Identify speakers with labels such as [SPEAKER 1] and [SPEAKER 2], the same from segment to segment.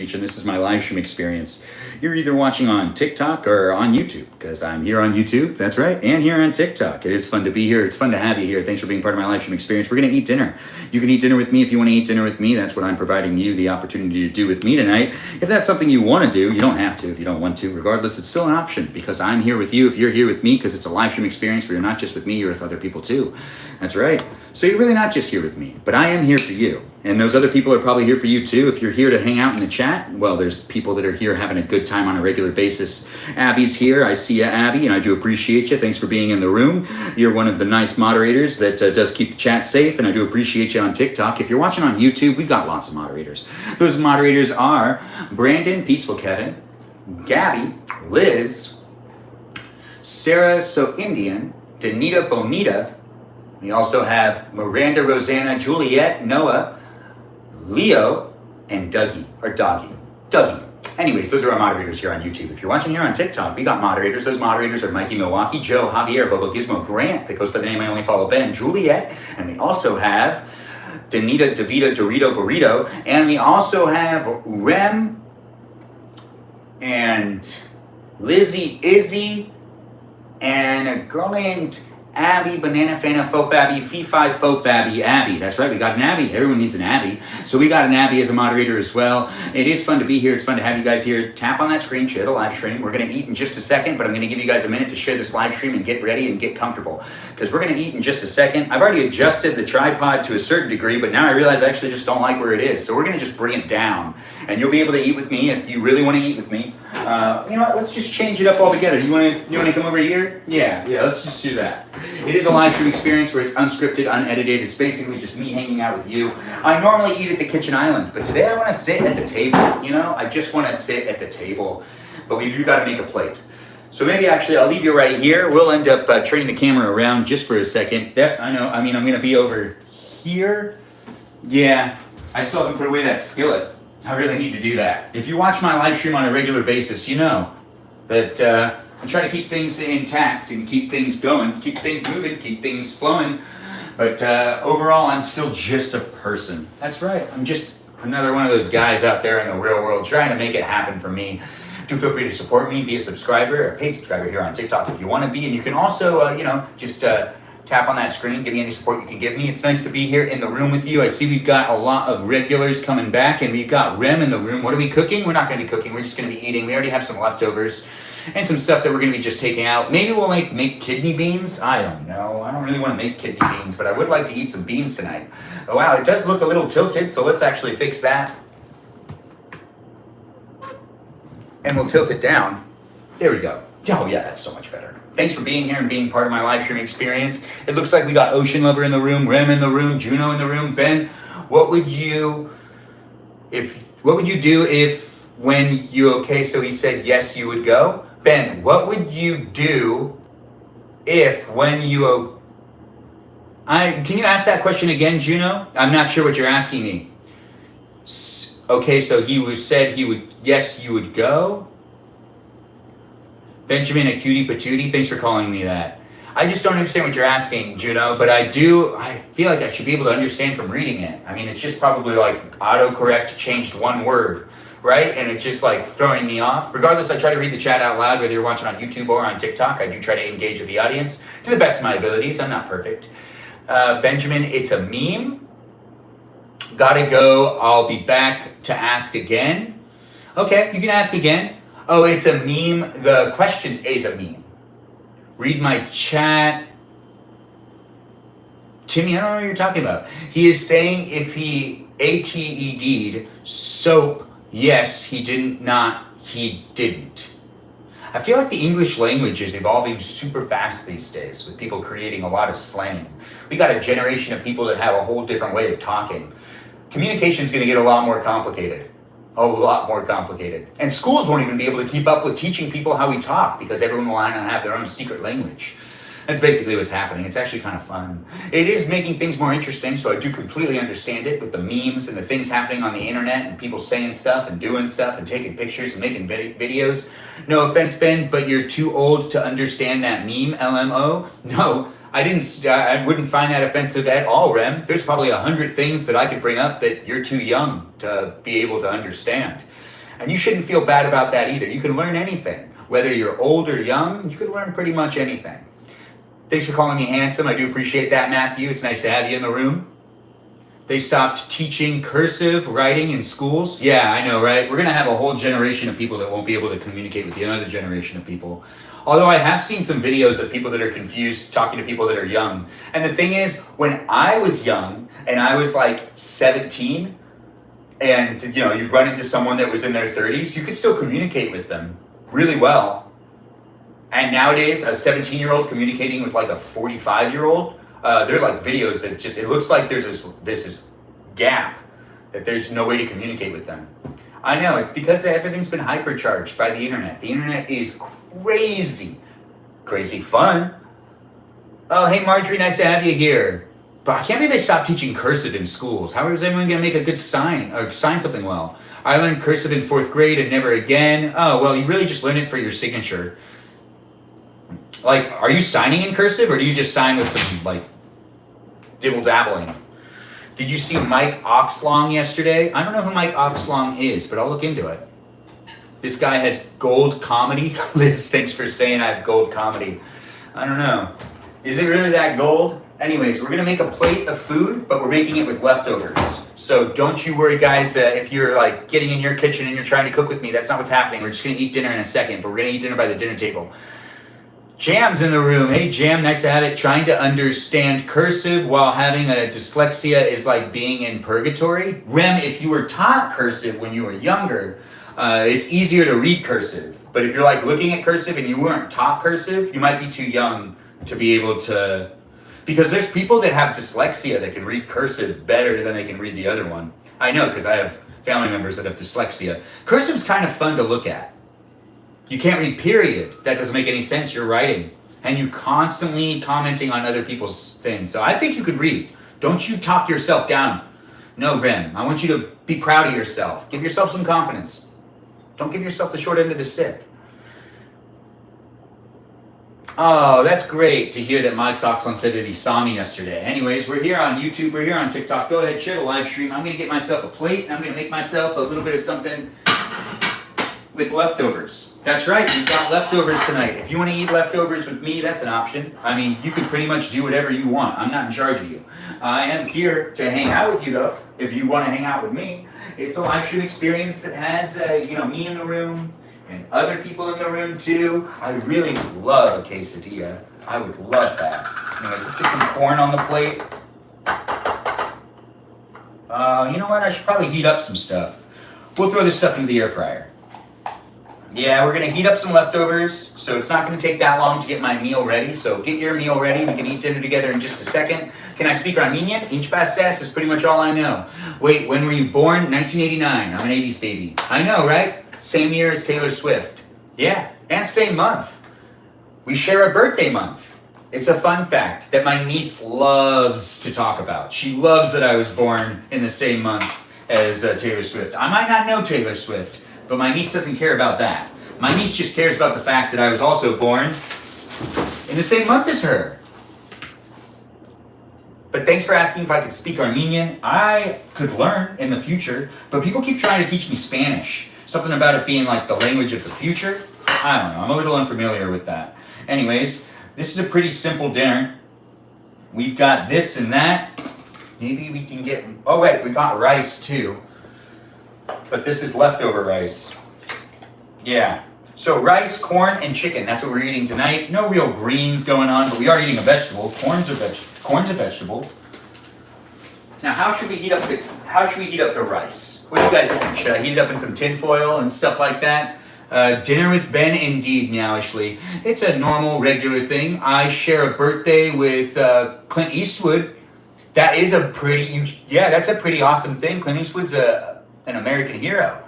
[SPEAKER 1] This is my live stream experience. You're either watching on TikTok or on YouTube, because I'm here on YouTube, that's right, and here on TikTok. It is fun to be here. It's fun to have you here. Thanks for being part of my live stream experience. We're going to eat dinner. You can eat dinner with me if you want to eat dinner with me. That's what I'm providing you the opportunity to do with me tonight. If that's something you want to do, you don't have to if you don't want to. Regardless, it's still an option because I'm here with you. If you're here with me, because it's a live stream experience where you're not just with me, you're with other people too. That's right. So you're really not just here with me, but I am here for you. And those other people are probably here for you too. If you're here to hang out in the chat, well, there's people that are here having a good time on a regular basis. Abby's here. I see you, Abby, and I do appreciate you. Thanks for being in the room. You're one of the nice moderators that does keep the chat safe, and I do appreciate you on TikTok. If you're watching on YouTube, we've got lots of moderators. Those moderators are Brandon, Peaceful Kevin, Gabby, Liz, Sarah So Indian, Danita Bonita. We also have Miranda, Rosanna, Juliet, Noah, Leo, and Dougie, or Doggy. Dougie. Anyways, those are our moderators here on YouTube. If you're watching here on TikTok, we got moderators. Those moderators are Mikey Milwaukee, Joe, Javier, Bobo Gizmo, Grant, that goes by the name I only follow Ben, Juliet, and we also have Danita, Davida, Dorito, Burrito, and we also have Rem and Lizzie, Izzy, and a girl named Abby, Banana Fana, Faux Abby, Fee-Fi, Faux Abby, Abby. That's right, we got an Abby. Everyone needs an Abby. So we got an Abby as a moderator as well. It is fun to be here. It's fun to have you guys here. Tap on that screen, share the live stream. We're going to eat in just a second, but I'm going to give you guys a minute to share this live stream and get ready and get comfortable, because we're going to eat in just a second. I've already adjusted the tripod to a certain degree, but now I realize I actually just don't like where it is. So we're going to just bring it down, and you'll be able to eat with me if you really want to eat with me. You know what? Let's just change it up altogether. You want to come over here? Yeah. Let's just do that. It is a live stream experience where it's unscripted, unedited. It's basically just me hanging out with you. I normally eat at the kitchen island, but today I want to sit at the table. You know, I just want to sit at the table, but we do got to make a plate. So maybe actually I'll leave you right here. We'll end up turning the camera around just for a second. Yeah, I know. I mean, I'm going to be over here. Yeah, I still haven't put away that skillet. I really need to do that. If you watch my live stream on a regular basis, you know that I try to keep things intact and keep things going, keep things moving, keep things flowing. But overall, I'm still just a person. That's right. I'm just another one of those guys out there in the real world trying to make it happen for me. Do feel free to support me, be a subscriber, a paid subscriber here on TikTok if you want to be. And you can also, just tap on that screen, give me any support you can give me. It's nice to be here in the room with you. I see we've got a lot of regulars coming back, and we've got Rem in the room. What are we cooking? We're not going to be cooking. We're just going to be eating. We already have some leftovers and some stuff that we're going to be just taking out. Maybe we'll make kidney beans. I don't know. I don't really want to make kidney beans, but I would like to eat some beans tonight. Oh, wow, it does look a little tilted, so let's actually fix that. And we'll tilt it down. There we go. Oh, yeah, that's so much better. Thanks for being here and being part of my live stream experience. It looks like we got Ocean Lover in the room, Rem in the room, Juno in the room. Ben, what would you do if when you okay, so he said yes, you would go? Ben, what would you do if when you can you ask that question again, Juno? I'm not sure what you're asking me. Okay, so said he would, yes, you would go? Benjamin, a cutie patootie, thanks for calling me that. I just don't understand what you're asking, Juno, but I feel like I should be able to understand from reading it. I mean, it's just probably like autocorrect changed one word, right? And it's just like throwing me off. Regardless, I try to read the chat out loud, whether you're watching on YouTube or on TikTok. I do try to engage with the audience to the best of my abilities. I'm not perfect. Benjamin, it's a meme. Gotta go. I'll be back to ask again. Okay, you can ask again. Oh, it's a meme. The question is a meme. Read my chat. Timmy, I don't know what you're talking about. He is saying if he ATED'd soap, yes, he didn't, not he didn't. I feel like the English language is evolving super fast these days with people creating a lot of slang. We got a generation of people that have a whole different way of talking. Communication is going to get a lot more complicated. A lot more complicated. And schools won't even be able to keep up with teaching people how we talk because everyone will now have their own secret language. That's basically what's happening. It's actually kind of fun. It is making things more interesting, so I do completely understand it with the memes and the things happening on the internet and people saying stuff and doing stuff and taking pictures and making videos. No offense, Ben, but you're too old to understand that meme, LMO. No, I wouldn't find that offensive at all, Rem. There's probably 100 things that I could bring up that you're too young to be able to understand. And you shouldn't feel bad about that either. You can learn anything. Whether you're old or young, you can learn pretty much anything. Thanks for calling me handsome. I do appreciate that, Matthew. It's nice to have you in the room. They stopped teaching cursive writing in schools. Yeah, I know, right? We're going to have a whole generation of people that won't be able to communicate with another generation of people. Although I have seen some videos of people that are confused talking to people that are young. And the thing is, when I was young and I was like 17, and you'd run into someone that was in their 30s, you could still communicate with them really well. And nowadays, a 17-year-old communicating with like a 45-year-old, they're like videos that it looks like there's this gap, that there's no way to communicate with them. I know, it's because everything's been hypercharged by the internet. The internet is crazy fun. Oh, hey Marjorie, nice to have you here. But I can't believe they stopped teaching cursive in schools. How is anyone going to make a good sign or sign something well? I learned cursive in 4th grade and never again. Oh, well, you really just learn it for your signature. Like, are you signing in cursive or do you just sign with some, like, dibble-dabbling? Did you see Mike Oxlong yesterday? I don't know who Mike Oxlong is, but I'll look into it. This guy has gold comedy. Liz, thanks for saying I have gold comedy. I don't know. Is it really that gold? Anyways, we're going to make a plate of food, but we're making it with leftovers. So don't you worry, guys, if you're like getting in your kitchen and you're trying to cook with me. That's not what's happening. We're just going to eat dinner in a second, but we're going to eat dinner by the dinner table. Jam's in the room. Hey, Jam, nice to have it. Trying to understand cursive while having a dyslexia is like being in purgatory. Rem, if you were taught cursive when you were younger, it's easier to read cursive. But if you're like looking at cursive and you weren't taught cursive, you might be too young to be able to... Because there's people that have dyslexia that can read cursive better than they can read the other one. I know, because I have family members that have dyslexia. Cursive's kind of fun to look at. You can't read period. That doesn't make any sense. You're writing. And you constantly commenting on other people's things. So I think you could read. Don't you talk yourself down. No, Rem. I want you to be proud of yourself. Give yourself some confidence. Don't give yourself the short end of the stick. Oh, that's great to hear that Mike Soxon said that he saw me yesterday. Anyways, we're here on YouTube, we're here on TikTok. Go ahead, share the live stream. I'm going to get myself a plate, and I'm going to make myself a little bit of something with leftovers. That's right, we've got leftovers tonight. If you want to eat leftovers with me, that's an option. I mean, you can pretty much do whatever you want. I'm not in charge of you. I am here to hang out with you, though, if you want to hang out with me. It's a live stream experience that has, me in the room, and other people in the room too. I really love a quesadilla. I would love that. Anyways, let's get some corn on the plate. You know what? I should probably heat up some stuff. We'll throw this stuff into the air fryer. Yeah, we're gonna heat up some leftovers, so it's not gonna take that long to get my meal ready. So get your meal ready. We can eat dinner together in just a second. Can I speak Armenian? Inch Bassas is pretty much all I know. Wait, when were you born? 1989. I'm an 80s baby. I know, right? Same year as Taylor Swift. Yeah, and same month. We share a birthday month. It's a fun fact that my niece loves to talk about. She loves that I was born in the same month as Taylor Swift. I might not know Taylor Swift, but my niece doesn't care about that. My niece just cares about the fact that I was also born in the same month as her. But thanks for asking if I could speak Armenian. I could learn in the future, but people keep trying to teach me Spanish. Something about it being like the language of the future. I don't know. I'm a little unfamiliar with that. Anyways, this is a pretty simple dinner. We've got this and that. Maybe we can get... Oh, wait. We got rice, too. But this is leftover rice. Yeah. So rice, corn, and chicken. That's what we're eating tonight. No real greens going on, but we are eating a vegetable. Corn's a vegetable. Now, how should we heat up the rice? What do you guys think? Should I heat it up in some tin foil and stuff like that? Dinner with Ben, indeed, meowishly. It's a normal, regular thing. I share a birthday with Clint Eastwood. That is a that's a pretty awesome thing. Clint Eastwood's an American hero.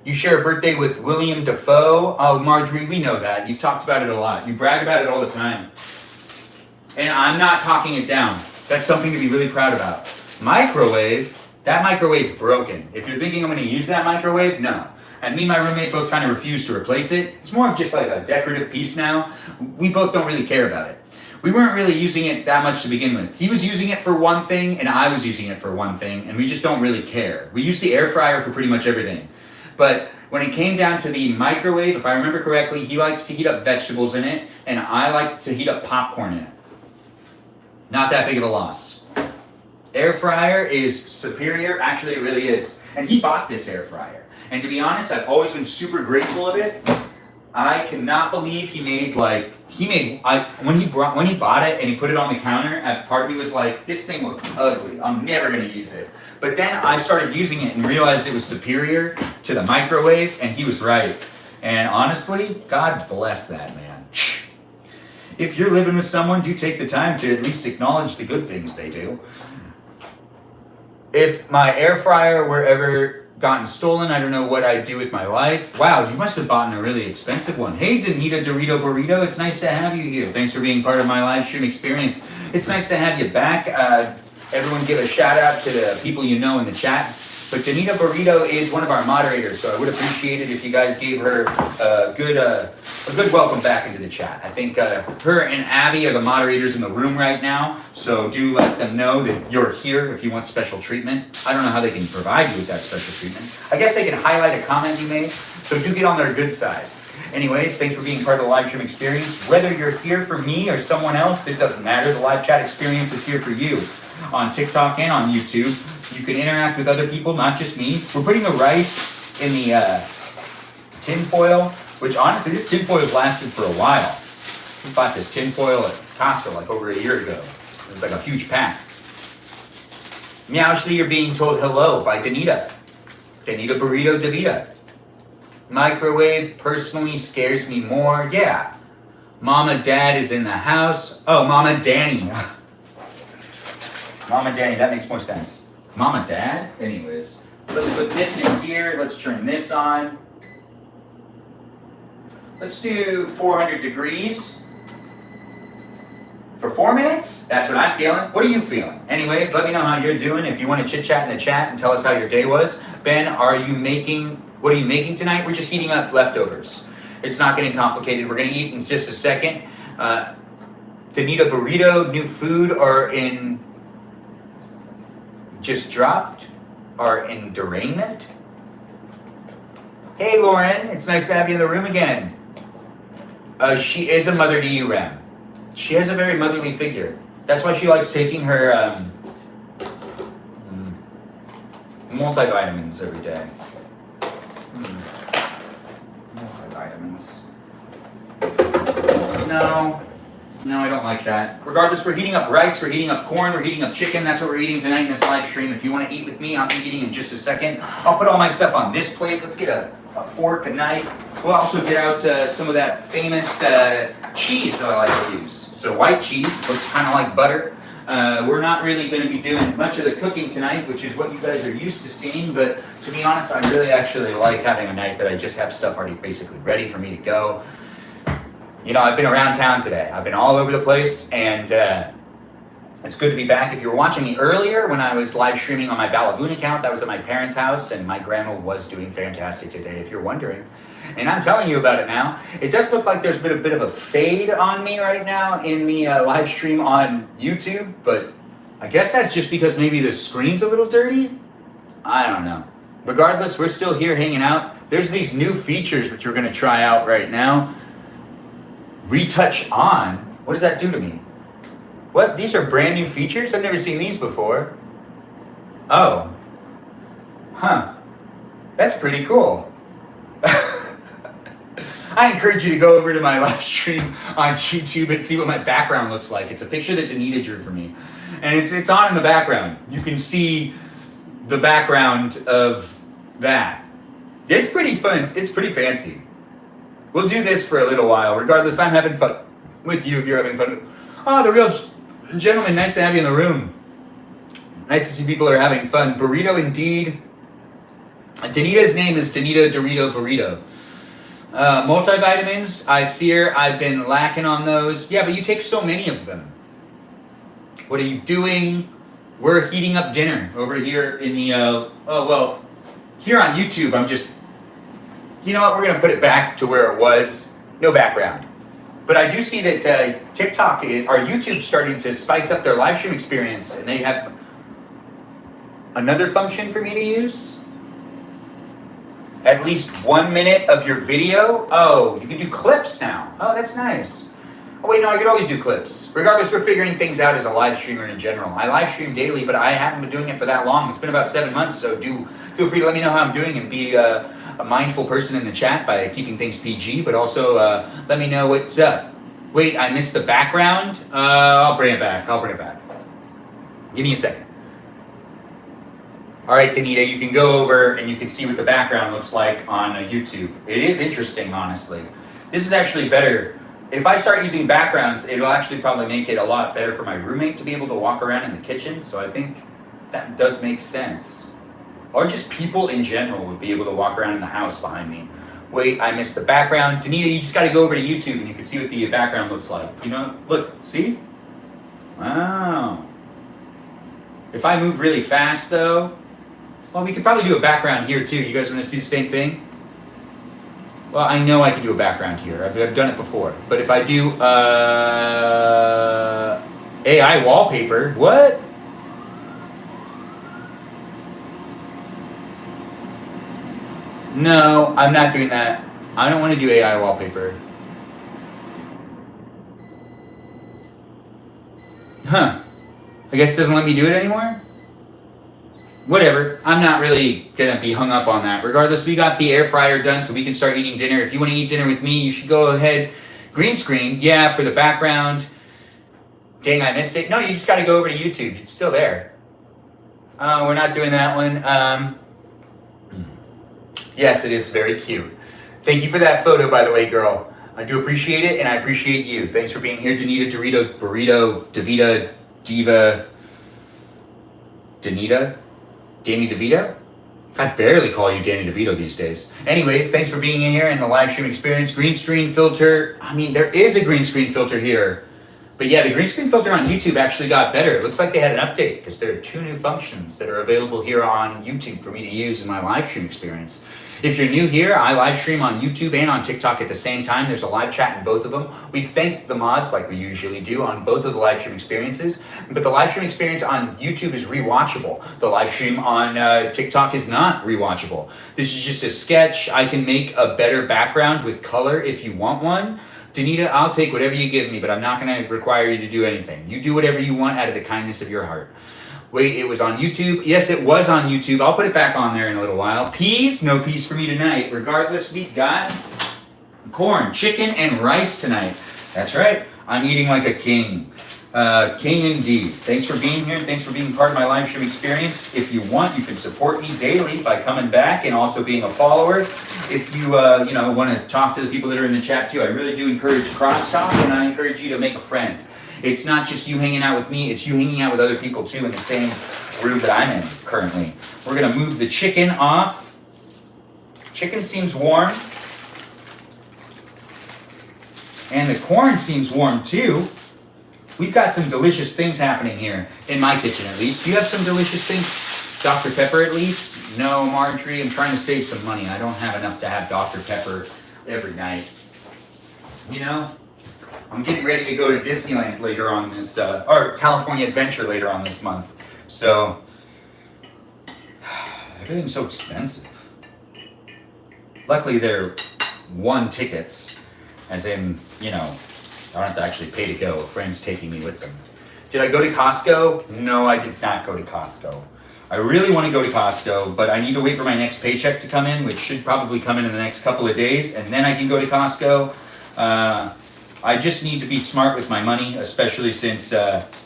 [SPEAKER 1] You share a birthday with William Dafoe. Oh, Marjorie, we know that. You've talked about it a lot. You brag about it all the time. And I'm not talking it down. That's something to be really proud about. Microwave, that microwave's broken. If you're thinking I'm going to use that microwave, no. And me and my roommate both kind of refuse to replace it. It's more of just like a decorative piece now. We both don't really care about it. We weren't really using it that much to begin with. He was using it for one thing, and I was using it for one thing, and we just don't really care. We use the air fryer for pretty much everything. But When it came down to the microwave, if I remember correctly, he likes to heat up vegetables in it, and I like to heat up popcorn in it. Not that big of a loss. Air fryer is superior. Actually, it really is. And he bought this air fryer. And to be honest, I've always been super grateful of it. I cannot believe when he bought it and he put it on the counter, part of me was like, this thing looks ugly. I'm never going to use it. But then I started using it and realized it was superior to the microwave, and he was right. And honestly, God bless that man. If you're living with someone, do take the time to at least acknowledge the good things they do. If my air fryer were ever gotten stolen, I don't know what I'd do with my life. Wow, you must have bought a really expensive one. Hey, Danita Dorito Burrito, it's nice to have you here. Thanks for being part of my live stream experience. It's nice to have you back. Everyone give a shout out to the people you know in the chat. But Danita Burrito is one of our moderators, so I would appreciate it if you guys gave her a good welcome back into the chat. I think her and Abby are the moderators in the room right now, so do let them know that you're here if you want special treatment. I don't know how they can provide you with that special treatment. I guess they can highlight a comment you made, so do get on their good side. Anyways, thanks for being part of the live stream experience. Whether you're here for me or someone else, it doesn't matter. The live chat experience is here for you on TikTok and on YouTube. You can interact with other people, not just me. We're putting the rice in the tin foil, which honestly, this tin foil's lasted for a while. We bought this tin foil at Costco like over a year ago. It was like a huge pack. Meowshly, you're being told hello by Danita. Danita Burrito Davita. Microwave personally scares me more. Yeah. Mama Dad is in the house. Oh, Mama Danny. Mama Danny, that makes more sense. Mama Dad? Anyways, let's put this in here. Let's turn this on. Let's do 400 degrees for 4 minutes. That's what I'm feeling. What are you feeling? Anyways, let me know how you're doing. If you want to chit chat in the chat and tell us how your day was. Ben, what are you making tonight? We're just heating up leftovers. It's not getting complicated. We're going to eat in just a second. Danita Burrito, new food, or in just dropped, are in derangement. Hey Lauren, it's nice to have you in the room again. She is a mother to you, Rem. She has a very motherly figure. That's why she likes taking her multivitamins every day. Multivitamins. No, I don't like that. Regardless, we're heating up rice, we're heating up corn, we're heating up chicken. That's what we're eating tonight in this live stream. If you want to eat with me, I'll be eating in just a second. I'll put all my stuff on this plate. Let's get a fork, a knife. We'll also get out some of that famous cheese that I like to use. So white cheese, looks kind of like butter. We're not really going to be doing much of the cooking tonight, which is what you guys are used to seeing. But to be honest, I really actually like having a night that I just have stuff already basically ready for me to go. You know, I've been around town today. I've been all over the place, and it's good to be back. If you were watching me earlier when I was live streaming on my Balavoon account, that was at my parents' house, and my grandma was doing fantastic today, if you're wondering. And I'm telling you about it now. It does look like there's been a bit of a fade on me right now in the live stream on YouTube, but I guess that's just because maybe the screen's a little dirty? I don't know. Regardless, we're still here hanging out. There's these new features which we're going to try out right now. Retouch on? What does that do to me? What? These are brand new features? I've never seen these before. Oh. Huh. That's pretty cool. I encourage you to go over to my live stream on YouTube and see what my background looks like. It's a picture that Danita drew for me. And it's on in the background. You can see the background of that. It's pretty fun. It's pretty fancy. We'll do this for a little while. Regardless, I'm having fun with you if you're having fun. Oh, the real gentleman. Nice to have you in the room. Nice to see people are having fun. Burrito indeed. Danita's name is Danita Dorito Burrito. Multivitamins, I fear I've been lacking on those. Yeah, but you take so many of them. What are you doing? We're heating up dinner over here in the, here on YouTube, I'm just, you know what, we're going to put it back to where it was. No background. But I do see that TikTok or YouTube starting to spice up their live stream experience, and they have another function for me to use. at least 1 minute of your video. Oh, you can do clips now. Oh, that's nice. Oh wait, no, I could always do clips. Regardless, we're figuring things out as a live streamer in general. I live stream daily, but I haven't been doing it for that long. It's been about 7 months, so feel free to let me know how I'm doing and be a mindful person in the chat by keeping things PG, but also let me know what's up. Wait, I missed the background? I'll bring it back. Give me a second. All right, Danita, you can go over and you can see what the background looks like on YouTube. It is interesting, honestly. This is actually better. If I start using backgrounds, it'll actually probably make it a lot better for my roommate to be able to walk around in the kitchen. So I think that does make sense. Or just people in general would be able to walk around in the house behind me. Wait, I missed the background. Danita, you just got to go over to YouTube and you can see what the background looks like. You know, look, see? Wow. If I move really fast though, well, we could probably do a background here too. You guys want to see the same thing? Well, I know I can do a background here. I've done it before. But if I do AI wallpaper, what? No, I'm not doing that. I don't want to do AI wallpaper. Huh. I guess it doesn't let me do it anymore? Whatever, I'm not really gonna be hung up on that. Regardless, we got the air fryer done so we can start eating dinner. If you want to eat dinner with me, you should go ahead. Green screen, yeah, for the background. Dang, I missed it. No, you just gotta go over to YouTube. It's still there. We're not doing that one. Yes, it is very cute. Thank you for that photo, by the way, girl. I do appreciate it, and I appreciate you. Thanks for being here, Danita, Dorito, Burrito, Davita, Diva, Danita? Danny DeVito? I barely call you Danny DeVito these days. Anyways, thanks for being in here in the live stream experience. Green screen filter. I mean, there is a green screen filter here. But yeah, the green screen filter on YouTube actually got better. It looks like they had an update because there are 2 new functions that are available here on YouTube for me to use in my live stream experience. If you're new here, I live stream on YouTube and on TikTok at the same time. There's a live chat in both of them. We thanked the mods like we usually do on both of the live stream experiences, but the live stream experience on YouTube is rewatchable. The live stream on TikTok is not rewatchable. This is just a sketch. I can make a better background with color if you want one. Danita, I'll take whatever you give me, but I'm not going to require you to do anything. You do whatever you want out of the kindness of your heart. Wait, it was on YouTube? Yes, it was on YouTube. I'll put it back on there in a little while. Peas? No peas for me tonight. Regardless, we've got corn, chicken, and rice tonight. That's right. I'm eating like a king. King indeed. Thanks for being here. Thanks for being part of my live stream experience. If you want, you can support me daily by coming back and also being a follower. If you want to talk to the people that are in the chat too, I really do encourage crosstalk, and I encourage you to make a friend. It's not just you hanging out with me, it's you hanging out with other people too in the same room that I'm in currently. We're going to move the chicken off. Chicken seems warm. And the corn seems warm too. We've got some delicious things happening here, in my kitchen at least. Do you have some delicious things? Dr. Pepper at least? No, Marjorie, I'm trying to save some money. I don't have enough to have Dr. Pepper every night. You know? I'm getting ready to go to Disneyland later on this, or California Adventure later on this month. So, everything's so expensive. Luckily, they're 1 tickets, as in, I don't have to actually pay to go. A friend's taking me with them. Did I go to Costco? No, I did not go to Costco. I really want to go to Costco, but I need to wait for my next paycheck to come in, which should probably come in the next couple of days, and then I can go to Costco. I just need to be smart with my money, especially since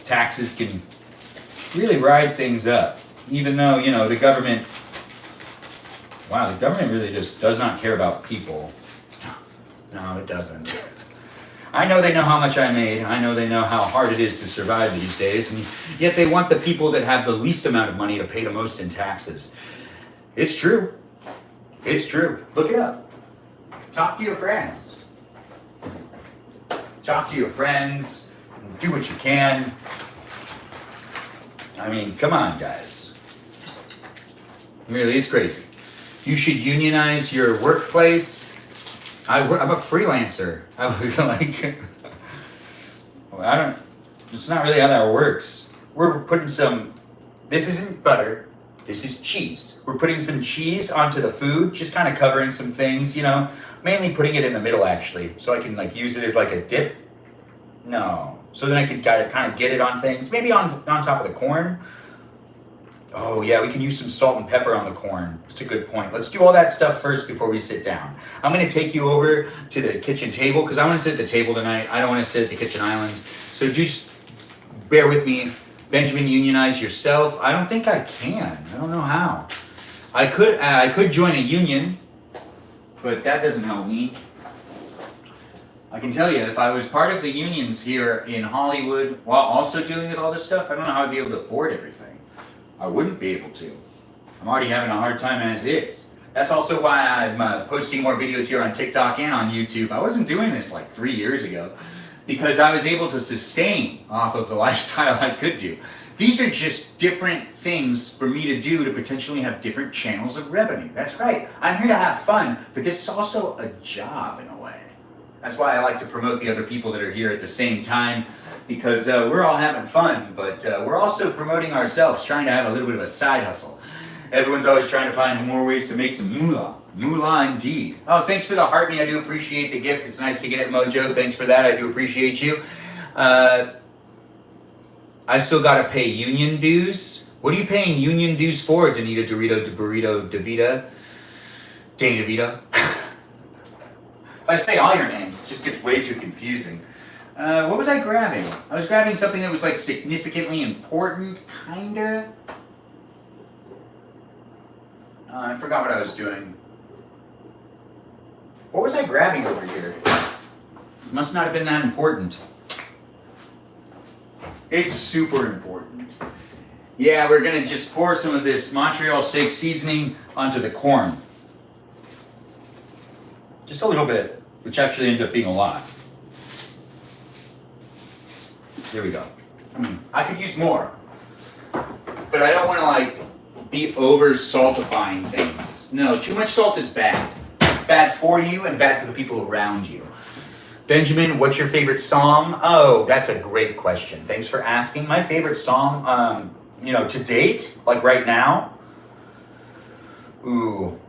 [SPEAKER 1] taxes can really ride things up. Even though, the government, the government really just does not care about people. No, it doesn't. I know they know how much I made. I know they know how hard it is to survive these days, and yet they want the people that have the least amount of money to pay the most in taxes. It's true. It's true. Look it up. Talk to your friends. Talk to your friends. Do what you can. I mean, come on, guys. Really, it's crazy. You should unionize your workplace. I'm a freelancer. It's not really how that works. We're putting this isn't butter. This is cheese. We're putting some cheese onto the food, just kind of covering some things, you know, mainly putting it in the middle actually, so I can like use it as like a dip. No, so then I can kind of get it on things, maybe on top of the corn. Oh yeah, we can use some salt and pepper on the corn. That's a good point. Let's do all that stuff first before we sit down. I'm gonna take you over to the kitchen table because I want to sit at the table tonight. I don't want to sit at the kitchen island. So just bear with me. Benjamin, unionize yourself. I don't think I can. I don't know how. I could join a union, but that doesn't help me. I can tell you, if I was part of the unions here in Hollywood while also dealing with all this stuff, I don't know how I'd be able to afford everything. I wouldn't be able to. I'm already having a hard time as is. That's also why I'm posting more videos here on TikTok and on YouTube. I wasn't doing this like 3 years ago because I was able to sustain off of the lifestyle I could do. These are just different things for me to do to potentially have different channels of revenue. That's right. I'm here to have fun, but this is also a job in a way. That's why I like to promote the other people that are here at the same time, because we're all having fun, but we're also promoting ourselves, trying to have a little bit of a side hustle. Everyone's always trying to find more ways to make some moolah. Moolah indeed. Oh, thanks for the heart me. I do appreciate the gift. It's nice to get it, Mojo. Thanks for that. I do appreciate you. I still got to pay union dues. What are you paying union dues for, Danita, Dorito, Burrito, Davita, Dana DeVito? If I say all your names, it just gets way too confusing. What was I grabbing? I was grabbing something that was like significantly important, kinda. I forgot what I was doing. What was I grabbing over here? This must not have been that important. It's super important. Yeah, we're gonna just pour some of this Montreal steak seasoning onto the corn. Just a little bit, which actually ended up being a lot. There we go. I could use more, but I don't want to like be over saltifying things. No, too much salt is bad. It's bad for you and bad for the people around you. Benjamin, what's your favorite psalm? Oh, that's a great question. Thanks for asking. My favorite psalm, to date, like right now. Ooh.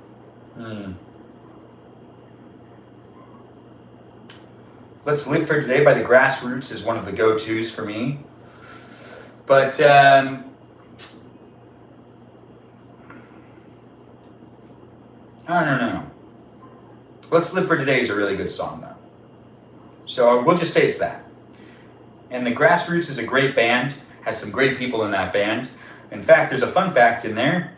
[SPEAKER 1] Let's Live for Today by the Grassroots is one of the go-tos for me. But I don't know. Let's Live for Today is a really good song, though. So we'll just say it's that. And the Grassroots is a great band, has some great people in that band. In fact, there's a fun fact in there.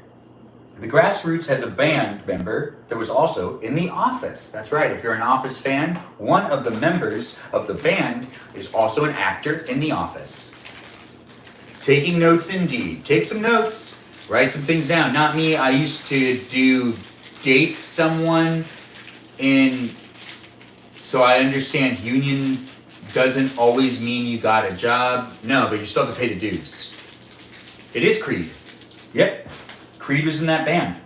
[SPEAKER 1] The Grassroots has a band member that was also in The Office. That's right, if you're an Office fan, one of the members of the band is also an actor in The Office. Taking notes indeed. Take some notes, write some things down. Not me, I used to date someone so I understand union doesn't always mean you got a job. No, but you still have to pay the dues. It is Creed. Yep. Creed was in that band.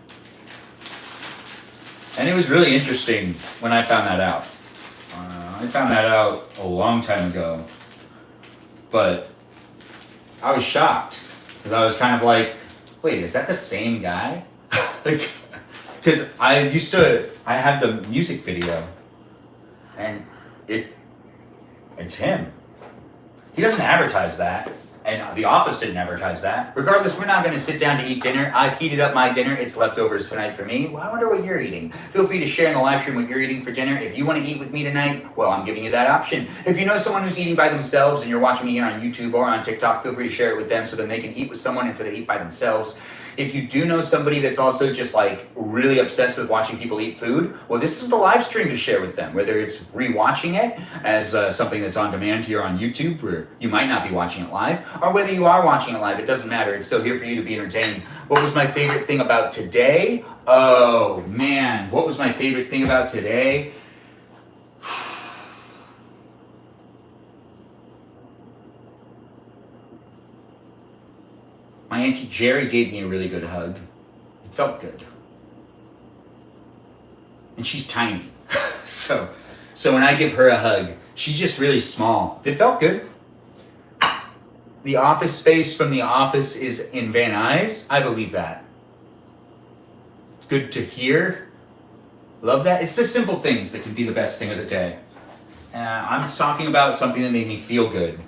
[SPEAKER 1] And it was really interesting when I found that out. I found that out a long time ago. But I was shocked. Because I was kind of like, wait, is that the same guy? Because I had the music video. And it's him. He doesn't advertise that. And The Office didn't advertise that. Regardless, we're not going to sit down to eat dinner. I've heated up my dinner. It's leftovers tonight for me. Well, I wonder what you're eating. Feel free to share in the live stream what you're eating for dinner. If you want to eat with me tonight, well, I'm giving you that option. If you know someone who's eating by themselves and you're watching me here on YouTube or on TikTok, feel free to share it with them so then they can eat with someone instead of eat by themselves. If you do know somebody that's also just like really obsessed with watching people eat food, well, this is the live stream to share with them, whether it's rewatching it as something that's on demand here on YouTube where you might not be watching it live, or whether you are watching it live, it doesn't matter. It's still here for you to be entertained. What was my favorite thing about today? Oh man, what was my favorite thing about today? My Auntie Jerry gave me a really good hug. It felt good. And she's tiny. So when I give her a hug, she's just really small. It felt good. The office space from The Office is in Van Nuys. I believe that. good to hear. Love that. It's the simple things that can be the best thing of the day. I'm just talking about something that made me feel good.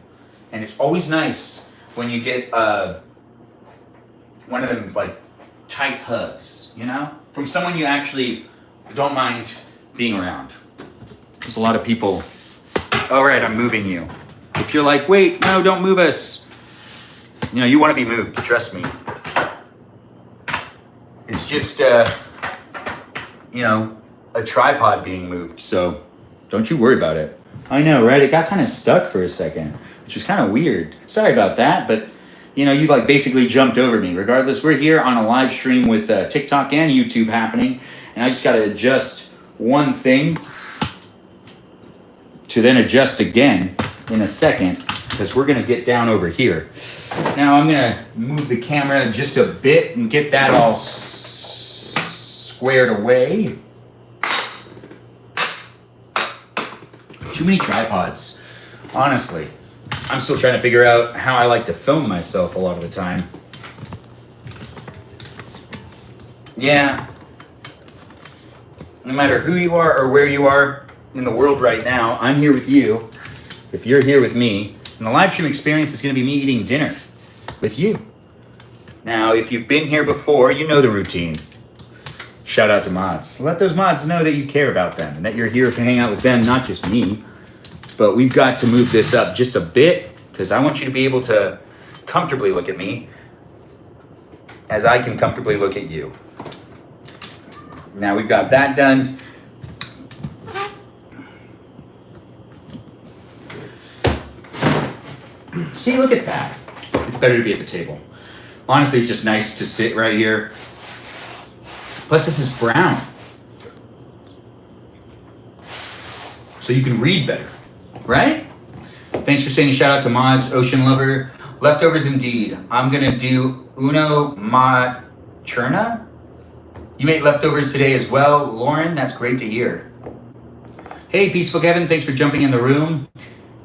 [SPEAKER 1] And it's always nice when you get one of them like tight hugs, you know? From someone you actually don't mind being around. There's a lot of people, all right, I'm moving you. If you're like, wait, no, don't move us. You know, you want to be moved, trust me. It's just, you know, a tripod being moved, so don't you worry about it. I know, right? It got kind of stuck for a second, which was kind of weird. Sorry about that, but, you know, you like basically jumped over me. Regardless, we're here on a live stream with TikTok and YouTube happening, and I just got to adjust one thing to then adjust again in a second, because we're going to get down over here. Now I'm going to move the camera just a bit and get that all squared away. Too many tripods. Honestly, I'm still trying to figure out how I like to film myself a lot of the time. Yeah. No matter who you are or where you are in the world right now, I'm here with you. If you're here with me, and the live stream experience is going to be me eating dinner with you. Now, if you've been here before, you know the routine. Shout out to mods. Let those mods know that you care about them and that you're here to hang out with them, not just me. But we've got to move this up just a bit because I want you to be able to comfortably look at me as I can comfortably look at you. Now we've got that done. See, look at that. It's better to be at the table. Honestly, it's just nice to sit right here. Plus, this is brown. So you can read better, right? Thanks for saying shout out to mods, Ocean Lover. Leftovers indeed. I'm gonna do uno ma churna. You ate leftovers today as well. Lauren, that's great to hear. Hey, Peaceful Kevin, thanks for jumping in the room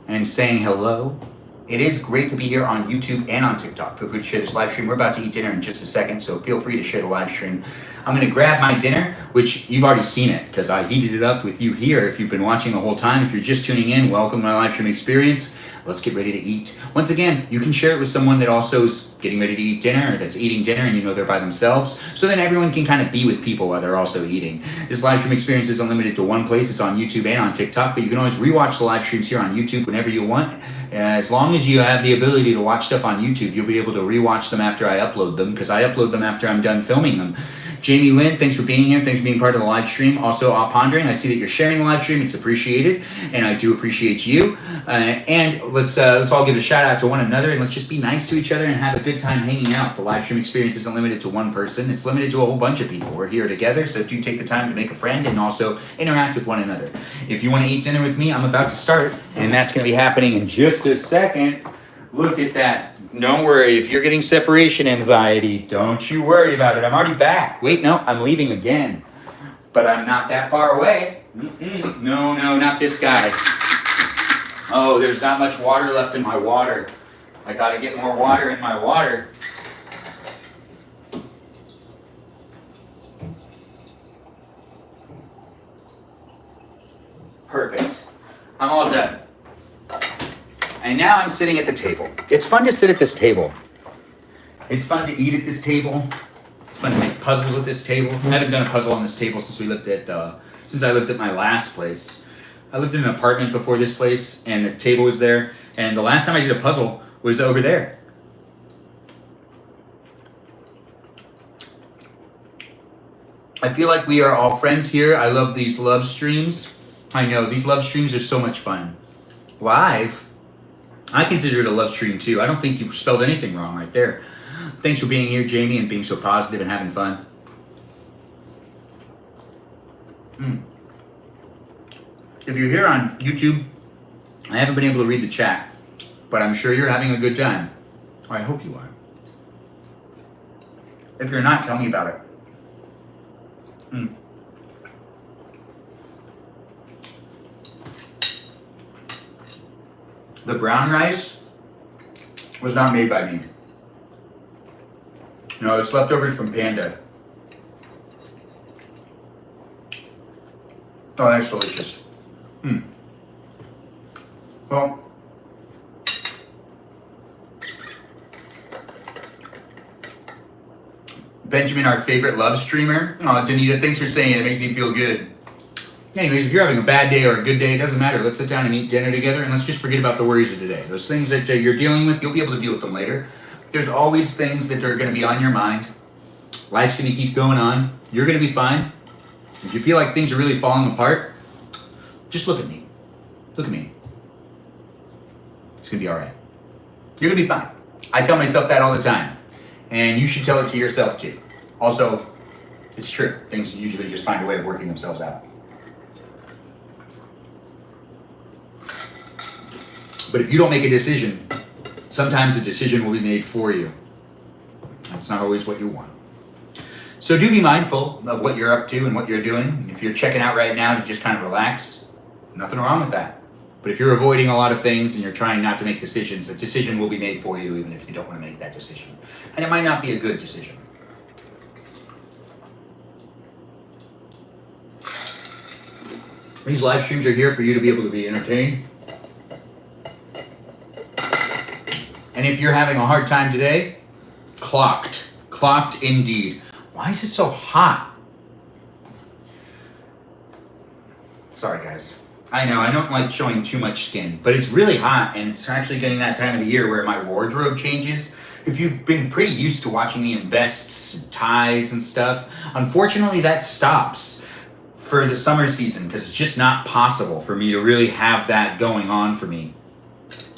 [SPEAKER 1] and saying hello. It is great to be here on YouTube and on TikTok. Feel free to share this live stream. We're about to eat dinner in just a second, so feel free to share the live stream. I'm going to grab my dinner, which you've already seen it because I heated it up with you here. If you've been watching the whole time, if you're just tuning in, welcome to my live stream experience. Let's get ready to eat. Once again, you can share it with someone that also is getting ready to eat dinner or that's eating dinner and you know they're by themselves. So then everyone can kind of be with people while they're also eating. This live stream experience isn't limited to one place. It's on YouTube and on TikTok, but you can always rewatch the live streams here on YouTube whenever you want. As long as you have the ability to watch stuff on YouTube, you'll be able to rewatch them after I upload them because I upload them after I'm done filming them. Jamie Lynn, thanks for being here. Thanks for being part of the live stream. Also, Pondering, I see that you're sharing the live stream. It's appreciated, and I do appreciate you. And let's all give a shout out to one another, and let's just be nice to each other and have a good time hanging out. The live stream experience isn't limited to one person. It's limited to a whole bunch of people. We're here together, so do take the time to make a friend and also interact with one another. If you want to eat dinner with me, I'm about to start, and that's going to be happening in just a second. Look at that. Don't worry, if you're getting separation anxiety, don't you worry about it. I'm already back. Wait, no, I'm leaving again. But I'm not that far away. No, not this guy. Oh, there's not much water left in my water. I gotta get more water in my water. Perfect. I'm all done. And now I'm sitting at the table. It's fun to sit at this table. It's fun to eat at this table. It's fun to make puzzles at this table. I haven't done a puzzle on this table since I lived at my last place. I lived in an apartment before this place, and the table was there. And the last time I did a puzzle was over there. I feel like we are all friends here. I love these love streams. I know, these love streams are so much fun. Live, I consider it a love stream too. I don't think you spelled anything wrong right there. Thanks for being here, Jamie, and being so positive and having fun. If you're here on YouTube, I haven't been able to read the chat, but I'm sure you're having a good time. Or I hope you are. If you're not, tell me about it. The brown rice was not made by me. No, it's leftovers from Panda. Oh, that's delicious. Well, Benjamin, our favorite love streamer. Oh, Danita, thanks for saying it. It makes me feel good. Anyways, if you're having a bad day or a good day, it doesn't matter. Let's sit down and eat dinner together, and let's just forget about the worries of today. Those things that you're dealing with, you'll be able to deal with them later. There's always things that are going to be on your mind. Life's going to keep going on. You're going to be fine. If you feel like things are really falling apart, just look at me. Look at me. It's going to be all right. You're going to be fine. I tell myself that all the time. And you should tell it to yourself too. Also, it's true. Things usually just find a way of working themselves out. But if you don't make a decision, sometimes a decision will be made for you. That's not always what you want. So do be mindful of what you're up to and what you're doing. If you're checking out right now to just kind of relax, nothing wrong with that. But if you're avoiding a lot of things and you're trying not to make decisions, a decision will be made for you even if you don't want to make that decision. And it might not be a good decision. These live streams are here for you to be able to be entertained. And if you're having a hard time today, clocked indeed. Why is it so hot? Sorry guys. I know, I don't like showing too much skin, but it's really hot and it's actually getting that time of the year where my wardrobe changes. If you've been pretty used to watching me in vests, ties and stuff, unfortunately that stops for the summer season because it's just not possible for me to really have that going on for me.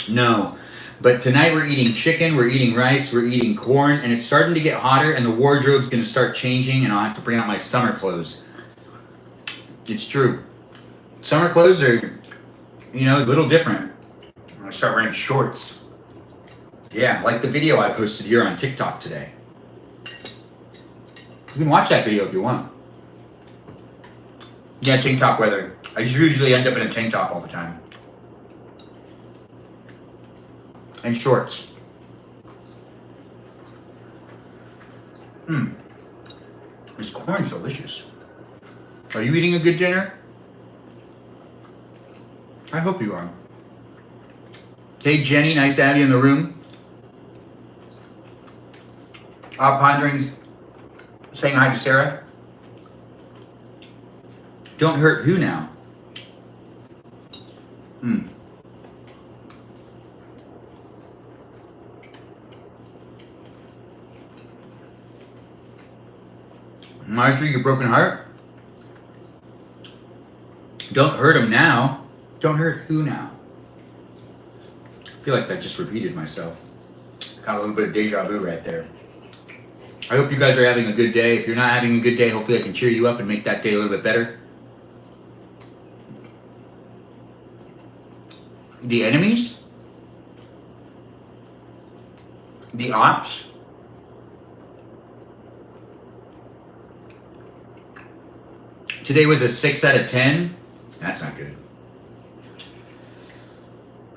[SPEAKER 1] No. But tonight we're eating chicken, we're eating rice, we're eating corn, and it's starting to get hotter and the wardrobe's going to start changing and I'll have to bring out my summer clothes. It's true. Summer clothes are, a little different. I'm going to start wearing shorts. Yeah, like the video I posted here on TikTok today. You can watch that video if you want. Yeah, tank top weather. I just usually end up in a tank top all the time. And shorts. This corn's delicious. Are you eating a good dinner? I hope you are. Hey Jenny, nice to have you in the room. Pondering's saying hi to Sarah. Don't hurt who now? Marjorie, your broken heart? Don't hurt him now. Don't hurt who now? I feel like that just repeated myself. Got a little bit of deja vu right there. I hope you guys are having a good day. If you're not having a good day, hopefully I can cheer you up and make that day a little bit better. The enemies? The ops? Today was a 6 out of 10. That's not good.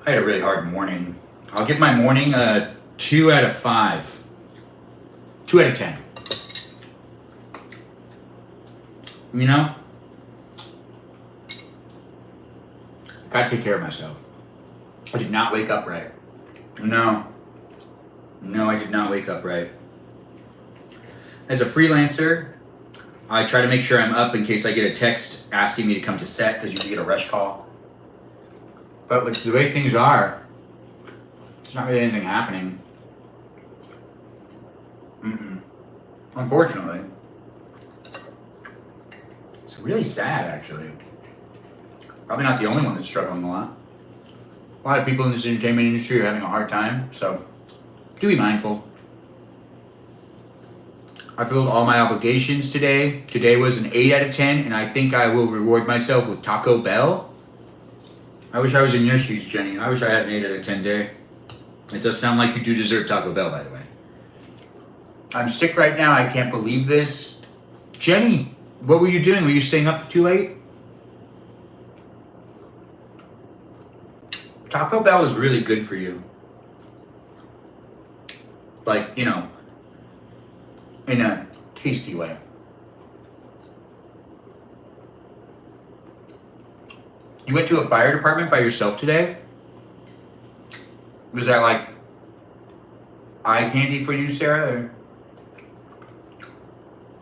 [SPEAKER 1] I had a really hard morning. I'll give my morning a 2 out of 5. 2 out of 10. Gotta take care of myself. I did not wake up right. No, I did not wake up right. As a freelancer, I try to make sure I'm up in case I get a text asking me to come to set because you can get a rush call. But with the way things are, there's not really anything happening. Unfortunately. It's really sad, actually. Probably not the only one that's struggling a lot. A lot of people in this entertainment industry are having a hard time, so do be mindful. I fulfilled all my obligations today. Today was an 8 out of 10, and I think I will reward myself with Taco Bell. I wish I was in your shoes, Jenny. I wish I had an 8 out of 10 day. It does sound like you do deserve Taco Bell, by the way. I'm sick right now. I can't believe this. Jenny, what were you doing? Were you staying up too late? Taco Bell is really good for you. Like, in a tasty way. You went to a fire department by yourself today? Was that like eye candy for you, Sarah? Or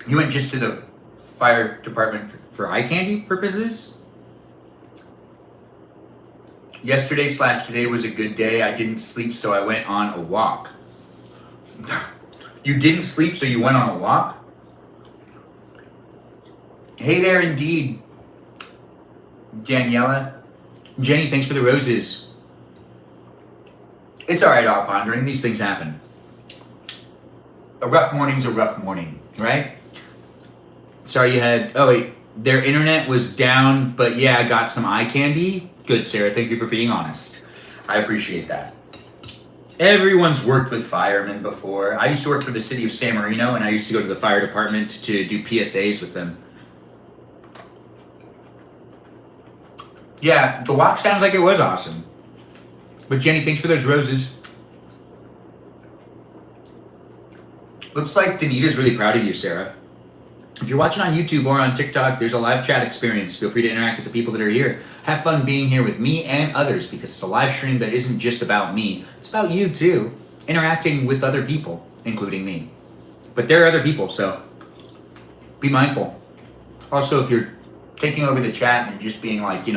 [SPEAKER 1] you went just to the fire department for eye candy purposes? Yesterday/today was a good day. I didn't sleep, so I went on a walk. You didn't sleep, so you went on a walk? Hey there, indeed. Daniela. Jenny, thanks for the roses. It's alright, all pondering. These things happen. A rough morning's a rough morning, right? Sorry you had... Oh, wait. Their internet was down, but yeah, I got some eye candy. Good, Sarah. Thank you for being honest. I appreciate that. Everyone's worked with firemen before. I used to work for the city of San Marino, and I used to go to the fire department to do PSAs with them. Yeah, the walk sounds like it was awesome. But Jenny, thanks for those roses. Looks like Danita's really proud of you, Sarah. If you're watching on YouTube or on TikTok, there's a live chat experience. Feel free to interact with the people that are here. Have fun being here with me and others, because it's a live stream that isn't just about me. It's about you too. Interacting with other people, including me. But there are other people, so be mindful. Also, if you're taking over the chat and you're just being like,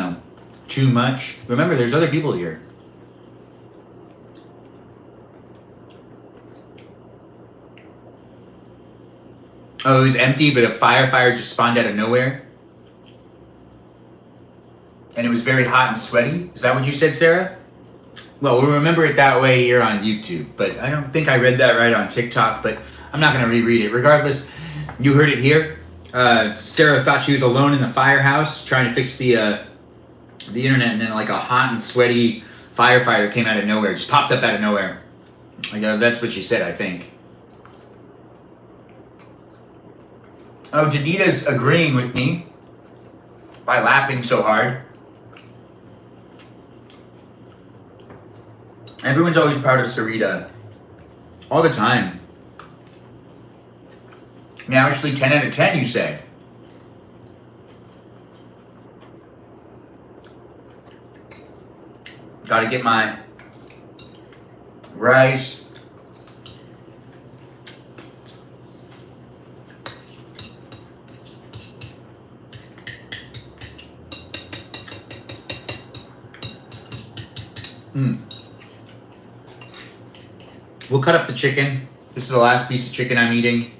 [SPEAKER 1] too much, remember there's other people here. Oh, it was empty, but a fire just spawned out of nowhere? And it was very hot and sweaty? Is that what you said, Sarah? Well, we'll remember it that way here on YouTube, but I don't think I read that right on TikTok, but I'm not going to reread it. Regardless, you heard it here. Sarah thought she was alone in the firehouse trying to fix the internet, and then like a hot and sweaty firefighter came out of nowhere, just popped up out of nowhere. That's what she said, I think. Oh, Danita's agreeing with me by laughing so hard. Everyone's always proud of Sarita. All the time. Now, actually, 10 out of 10, you say? Gotta get my rice. We'll cut up the chicken. This is the last piece of chicken I'm eating.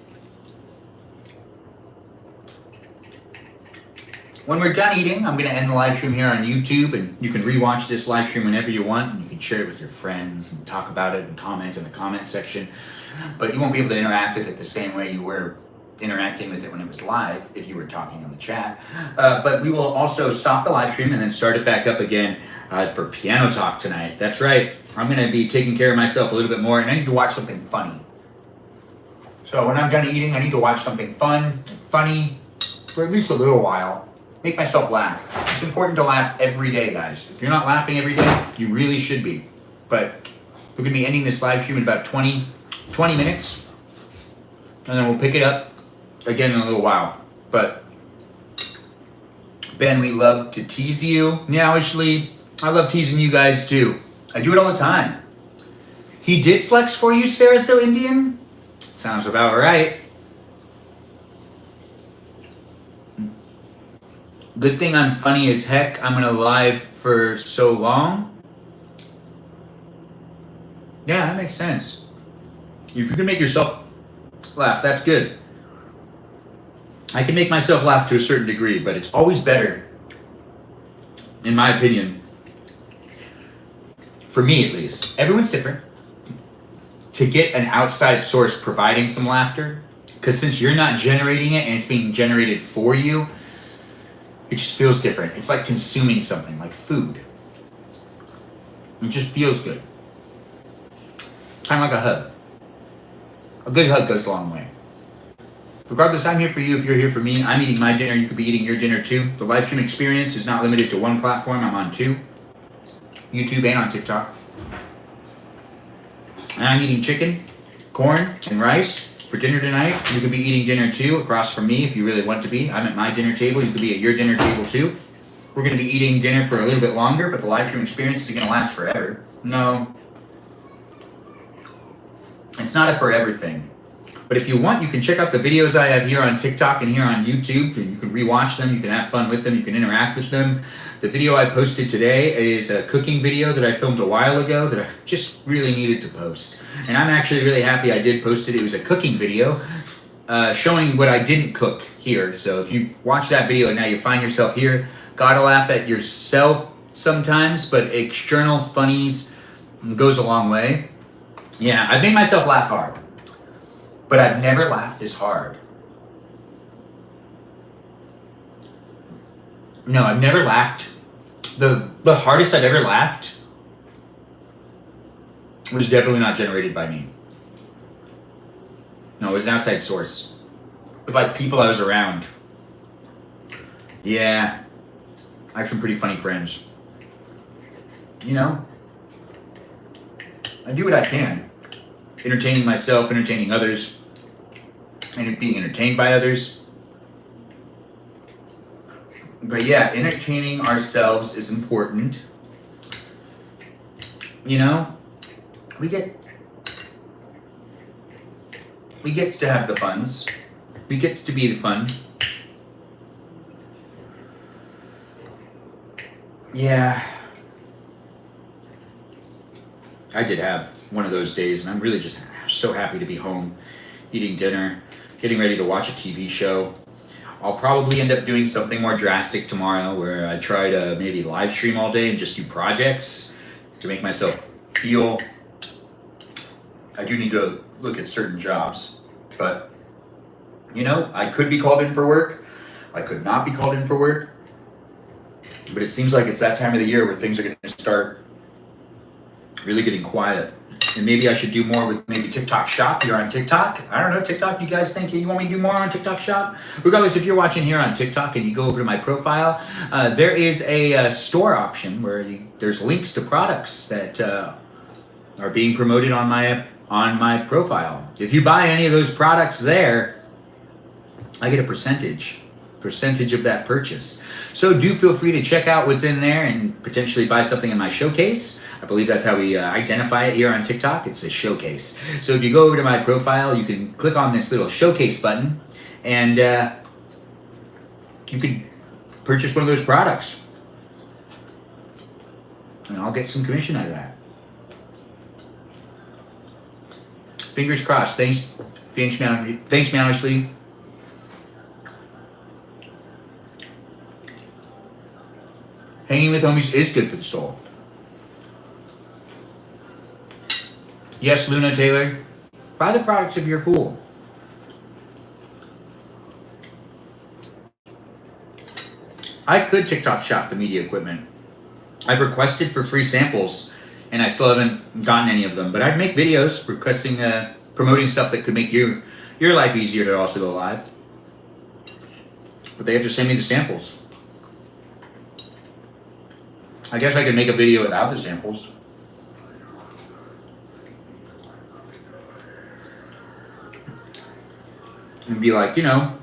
[SPEAKER 1] When we're done eating, I'm going to end the live stream here on YouTube, and you can rewatch this live stream whenever you want, and you can share it with your friends and talk about it and comment in the comment section. But you won't be able to interact with it the same way you were interacting with it when it was live, if you were talking on the chat. But we will also stop the live stream and then start it back up again for piano talk tonight. That's right. I'm going to be taking care of myself a little bit more, and I need to watch something funny. So when I'm done eating, I need to watch something fun and funny for at least a little while. Make myself laugh. It's important to laugh every day, guys. If you're not laughing every day, you really should be. But we're going to be ending this live stream in about 20 minutes, and then we'll pick it up again in a little while. But Ben, we love to tease you. Yeah, actually, I love teasing you guys too. I do it all the time. He did flex for you, Sarah So Indian? Sounds about right. Good thing I'm funny as heck. I'm gonna live for so long. Yeah, that makes sense. If you can make yourself laugh, that's good. I can make myself laugh to a certain degree, but it's always better, in my opinion, for me at least, everyone's different, to get an outside source providing some laughter, because since you're not generating it and it's being generated for you, it just feels different. It's like consuming something, like food. It just feels good. Kind of like a hug. A good hug goes a long way. Regardless, I'm here for you if you're here for me. I'm eating my dinner. You could be eating your dinner too. The live stream experience is not limited to one platform. I'm on two. YouTube and on TikTok. And I'm eating chicken, corn, and rice for dinner tonight. You could be eating dinner too across from me if you really want to be. I'm at my dinner table. You could be at your dinner table too. we're going to be eating dinner for a little bit longer, but the live stream experience is going to last forever. No. It's not a forever thing. But if you want, you can check out the videos I have here on TikTok and here on YouTube. And you can rewatch them. You can have fun with them. You can interact with them. The video I posted today is a cooking video that I filmed a while ago that I just really needed to post. And I'm actually really happy I did post it. It was a cooking video showing what I didn't cook here. So if you watch that video and now you find yourself here, gotta laugh at yourself sometimes, but external funnies goes a long way. Yeah, I've made myself laugh hard, but I've never laughed as hard. No, I've never laughed. The hardest I've ever laughed was definitely not generated by me. No, it was an outside source. With like people I was around. Yeah. I have some pretty funny friends. You know? I do what I can. Entertaining myself, entertaining others, and being entertained by others. But yeah, entertaining ourselves is important. You know, we get to have the funs. We get to be the fun. Yeah. I did have one of those days, and I'm really just so happy to be home, eating dinner, getting ready to watch a TV show. I'll probably end up doing something more drastic tomorrow where I try to maybe live stream all day and just do projects to make myself feel. I do need to look at certain jobs, but you know, I could be called in for work. I could not be called in for work. But it seems like it's that time of the year where things are going to start really getting quiet. And maybe I should do more with maybe TikTok Shop here on TikTok. I don't know, TikTok, you guys think you want me to do more on TikTok Shop? Regardless, if you're watching here on TikTok and you go over to my profile, there is a store option where there's links to products that are being promoted on my profile. If you buy any of those products there, I get a percentage of that purchase. So do feel free to check out what's in there and potentially buy something in my showcase. I believe that's how we identify it here on TikTok. It's a showcase. So if you go over to my profile, you can click on this little showcase button and you can purchase one of those products. And I'll get some commission out of that. Fingers crossed. Thanks, man, Ashley. Hanging with homies is good for the soul. Yes, Luna Taylor. Buy the products if you're cool. I could TikTok shop the media equipment. I've requested for free samples, and I still haven't gotten any of them. But I'd make videos requesting, promoting stuff that could make your life easier to also go live. But they have to send me the samples. I guess I could make a video without the samples. And be like, you know,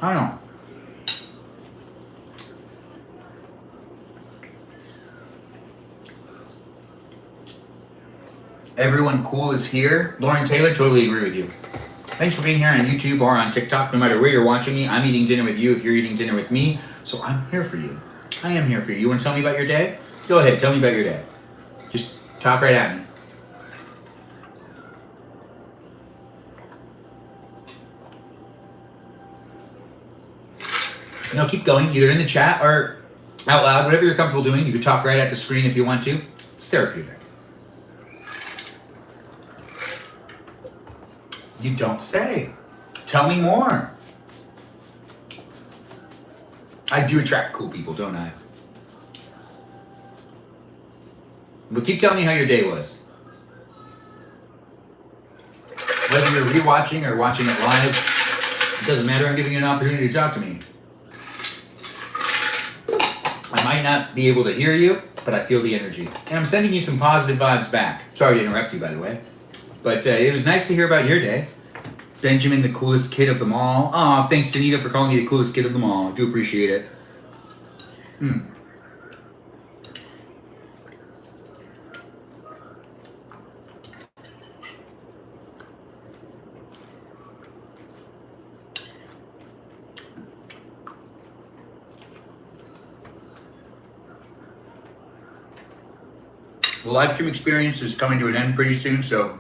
[SPEAKER 1] I don't know. Everyone cool is here. Lauren Taylor, totally agree with you. Thanks for being here on YouTube or on TikTok. No matter where you're watching me, I'm eating dinner with you if you're eating dinner with me. So I'm here for you. I am here for you. You want to tell me about your day? Go ahead, tell me about your day. Just talk right at me. No, keep going, either in the chat or out loud, whatever you're comfortable doing. You can talk right at the screen if you want to. It's therapeutic. You don't say. Tell me more. I do attract cool people, don't I? But keep telling me how your day was. Whether you're rewatching or watching it live, it doesn't matter. I'm giving you an opportunity to talk to me. I might not be able to hear you, but I feel the energy. And I'm sending you some positive vibes back. Sorry to interrupt you, by the way. But it was nice to hear about your day. Benjamin, the coolest kid of them all. Aw, thanks, Danita, for calling me the coolest kid of them all. I do appreciate it. The live stream experience is coming to an end pretty soon, so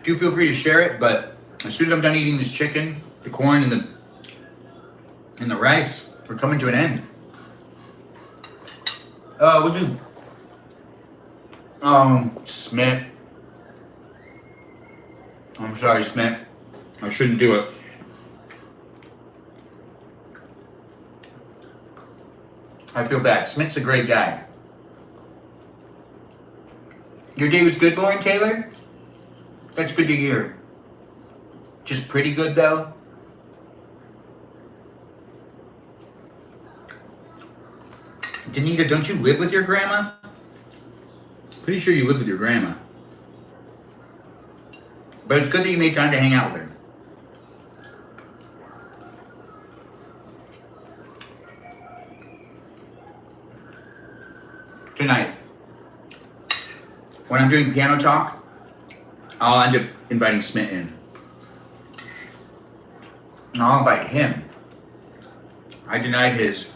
[SPEAKER 1] do feel free to share it, but as soon as I'm done eating this chicken, the corn, and the rice, we're coming to an end. We'll do Smith. I'm sorry, Smith. I shouldn't do it. I feel bad. Smith's a great guy. Your day was good, Lauren Taylor? That's good to hear. Just pretty good, though? Danita, don't you live with your grandma? Pretty sure you live with your grandma. But it's good that you made time to hang out with her. Tonight, when I'm doing piano talk, I'll end up inviting Smith in. And I'll invite him. I denied his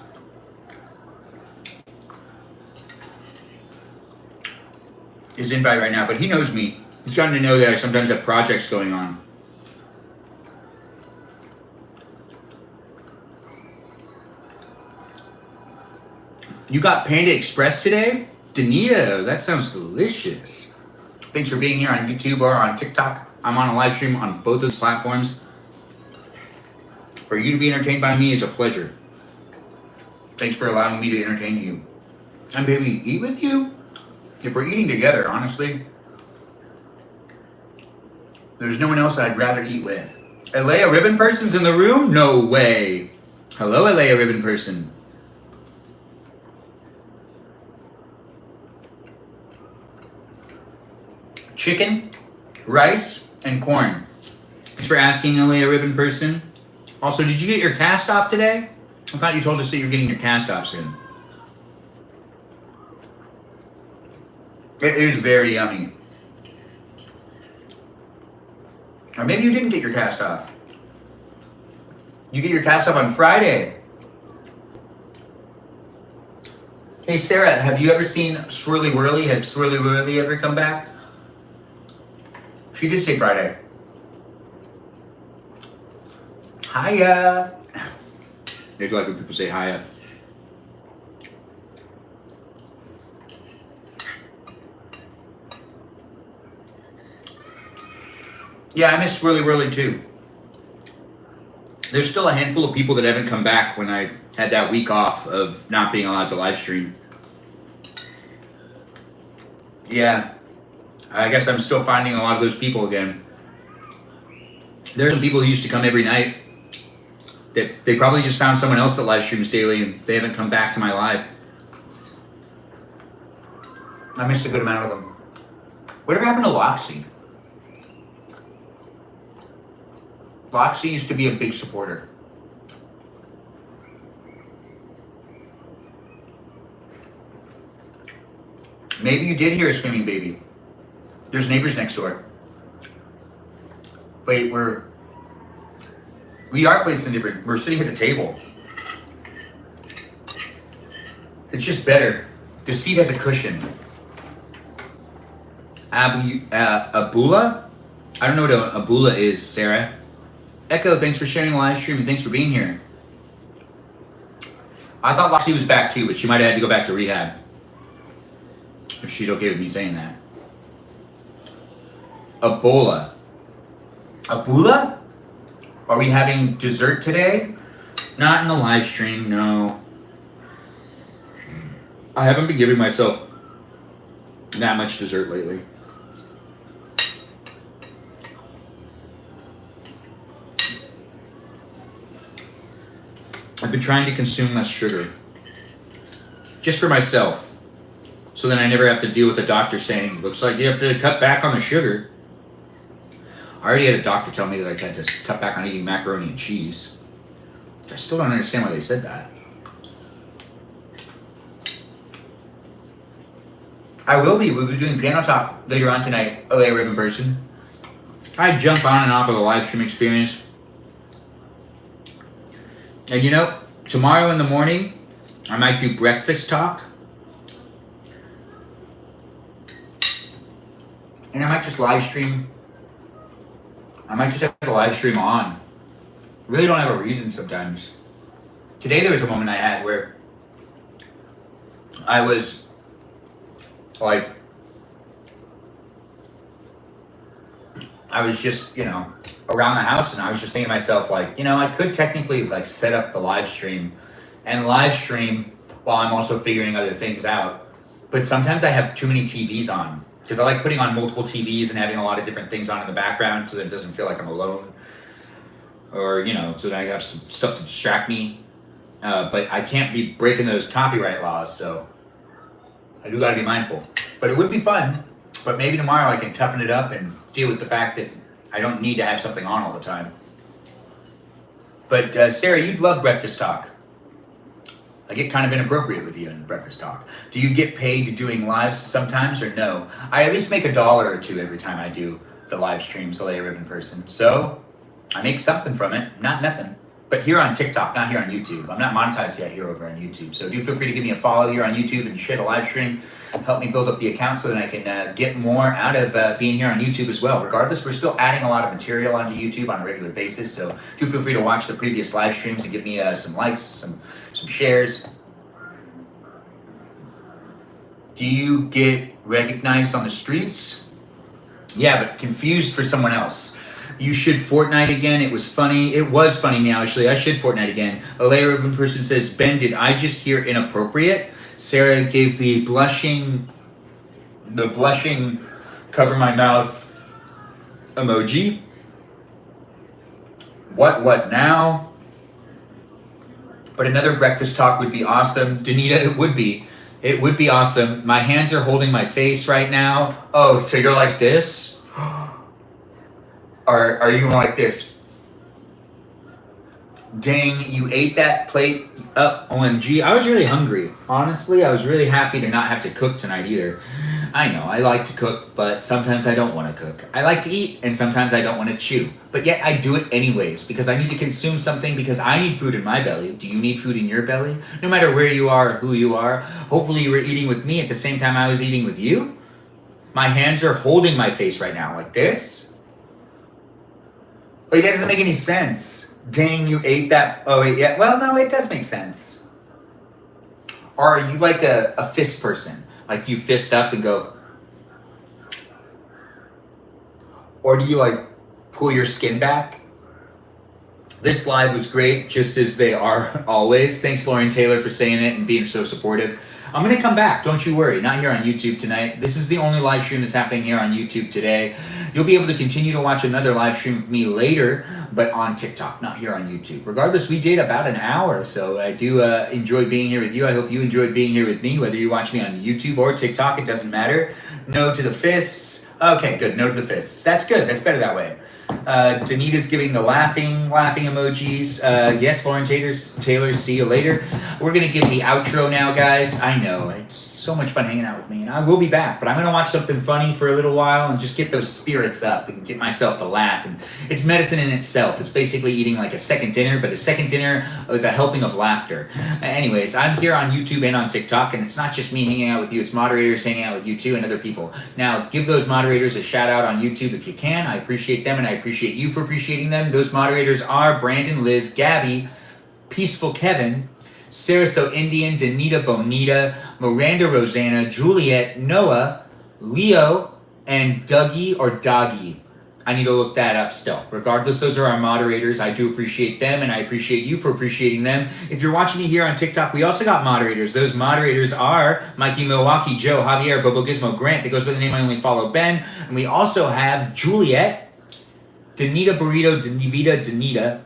[SPEAKER 1] invite right now, but he knows me. He's gotten to know that I sometimes have projects going on. You got Panda Express today? Danita, that sounds delicious. Thanks for being here on YouTube or on TikTok. I'm on a live stream on both those platforms. For you to be entertained by me is a pleasure. Thanks for allowing me to entertain you. And baby, eat with you? If we're eating together, honestly, there's no one else I'd rather eat with. Alea Ribbon Person's in the room? No way. Hello, Alea Ribbon Person. Chicken, rice, and corn. Thanks for asking, Alea Ribbon Person. Also, did you get your cast off today? I thought you told us that you're getting your cast off soon. It is very yummy. Or maybe you didn't get your cast off. You get your cast off on Friday. Hey Sarah, have you ever seen Swirly Whirly? Have Swirly Whirly ever come back? She did say Friday. Hiya. They do like when people say hiya. Yeah, I miss Swirly Whirly too. There's still a handful of people that haven't come back when I had that week off of not being allowed to live stream. Yeah, I guess I'm still finding a lot of those people again. There's some people who used to come every night that they probably just found someone else that live streams daily and they haven't come back to my live. I missed a good amount of them. Whatever happened to Loxy? Loxy used to be a big supporter. Maybe you did hear a screaming baby. There's neighbors next door. Wait, we are placing different. We're sitting at the table. It's just better. The seat has a cushion. Abula? I don't know what a Abula is, Sarah. Echo, thanks for sharing the live stream and thanks for being here. I thought Loxy was back too, but she might have had to go back to rehab. If she's okay with me saying that. Ebola. Abula? Are we having dessert today? Not in the live stream, no. I haven't been giving myself that much dessert lately. I've been trying to consume less sugar. Just for myself. So then I never have to deal with a doctor saying, looks like you have to cut back on the sugar. I already had a doctor tell me that I had to cut back on eating macaroni and cheese. I still don't understand why they said that. We'll be doing piano talk later on tonight, LA Ribbon person. I jump on and off of the live stream experience. And you know, tomorrow in the morning, I might do breakfast talk. And I might just live stream. I might just have the live stream on. Really don't have a reason sometimes. Today there was a moment I had where I was like, I was just, you know, around the house, and I was just thinking to myself, like, you know, I could technically like set up the live stream and live stream while I'm also figuring other things out. But sometimes I have too many TVs on, because I like putting on multiple TVs and having a lot of different things on in the background so that it doesn't feel like I'm alone, or, you know, so that I have some stuff to distract me. But I can't be breaking those copyright laws, so I do gotta be mindful. But it would be fun. But maybe tomorrow I can toughen it up and deal with the fact that I don't need to have something on all the time. But Sarah, you'd love breakfast talk. I get kind of inappropriate with you in breakfast talk. Do you get paid doing lives sometimes, or no? I at least make $1 or $2 every time I do the live streams, LA Ribbon person. So I make something from it, not nothing. But here on TikTok, not here on YouTube. I'm not monetized yet here over on YouTube. So do feel free to give me a follow here on YouTube and share the live stream. Help me build up the account so that I can get more out of being here on YouTube as well. Regardless, we're still adding a lot of material onto YouTube on a regular basis. So do feel free to watch the previous live streams and give me some likes, some shares. Do you get recognized on the streets? Yeah, but confused for someone else. You should Fortnite again. It was funny. It was funny now, actually. I should Fortnite again. A layer urban person says, Ben, did I just hear inappropriate? Sarah gave the blushing cover my mouth emoji. What now? But another breakfast talk would be awesome. Danita, it would be. It would be awesome. My hands are holding my face right now. Oh, so you're like this? Or are you like this? Dang, you ate that plate up. OMG. I was really hungry. Honestly, I was really happy to not have to cook tonight either. I know, I like to cook, but sometimes I don't want to cook. I like to eat, and sometimes I don't want to chew. But yet I do it anyways, because I need to consume something, because I need food in my belly. Do you need food in your belly? No matter where you are or who you are. Hopefully you were eating with me at the same time I was eating with you. My hands are holding my face right now, like this. But that doesn't make any sense. Dang, you ate that. Oh, wait, yeah. Well, no, it does make sense. Or are you like a fist person? Like you fist up and go. Or do you like pull your skin back? This live was great, just as they are always. Thanks, Lauren Taylor, for saying it and being so supportive. I'm going to come back, don't you worry. Not here on YouTube tonight. This is the only live stream that's happening here on YouTube today. You'll be able to continue to watch another live stream with me later, but on TikTok, not here on YouTube. Regardless, we did about an hour, so I do enjoy being here with you. I hope you enjoyed being here with me, whether you watch me on YouTube or TikTok, it doesn't matter. No to the fists. Okay, good, no to the fists. That's good, that's better that way. Danita's giving the laughing emojis. Yes, Lauren Taylor, see you later. We're going to give the outro now, guys. I know, it's so much fun hanging out with me, and I will be back, but I'm going to watch something funny for a little while and just get those spirits up and get myself to laugh. And it's medicine in itself. It's basically eating like a second dinner, but a second dinner with a helping of laughter. Anyways, I'm here on YouTube and on TikTok, and it's not just me hanging out with you. It's moderators hanging out with you too and other people. Now, give those moderators a shout out on YouTube if you can. I appreciate them, and I appreciate you for appreciating them. Those moderators are Brandon, Liz, Gabby, Peaceful Kevin, Sarah So Indian, Danita Bonita, Miranda Rosanna, Juliet, Noah, Leo, and Dougie or Doggy. I need to look that up still. Regardless, those are our moderators. I do appreciate them, and I appreciate you for appreciating them. If you're watching me here on TikTok, we also got moderators. Those moderators are Mikey Milwaukee, Joe, Javier, Bobo Gizmo, Grant, that goes by the name I only follow, Ben. And we also have Juliet, Danita Burrito, Danita, Danita.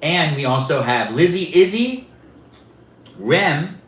[SPEAKER 1] And we also have Lizzie, Izzy, Rem,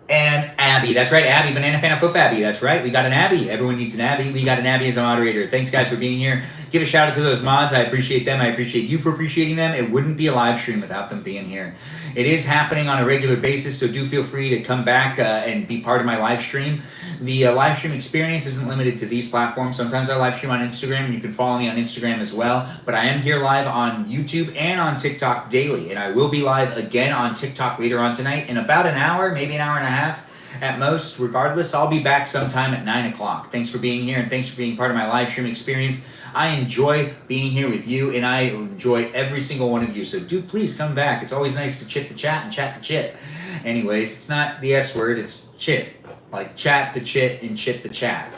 [SPEAKER 1] and Abby. That's right, Abby, Banana Fan of Foof Abby. That's right, we got an Abby. Everyone needs an Abby. We got an Abby as a moderator. Thanks, guys, for being here. Give a shout out to those mods. I appreciate them. I appreciate you for appreciating them. It wouldn't be a live stream without them being here. It is happening on a regular basis, so do feel free to come back and be part of my live stream. The live stream experience isn't limited to these platforms. Sometimes I live stream on Instagram, and you can follow me on Instagram as well. But I am here live on YouTube and on TikTok daily, and I will be live again on TikTok later on tonight in about an hour, maybe an hour and a half at most. Regardless, I'll be back sometime at 9 o'clock. Thanks for being here, and thanks for being part of my live stream experience. I enjoy being here with you, and I enjoy every single one of you. So do please come back. It's always nice to chit the chat and chat the chit. Anyways, it's not the S word, it's chit. Like chat the chit and chit the chat.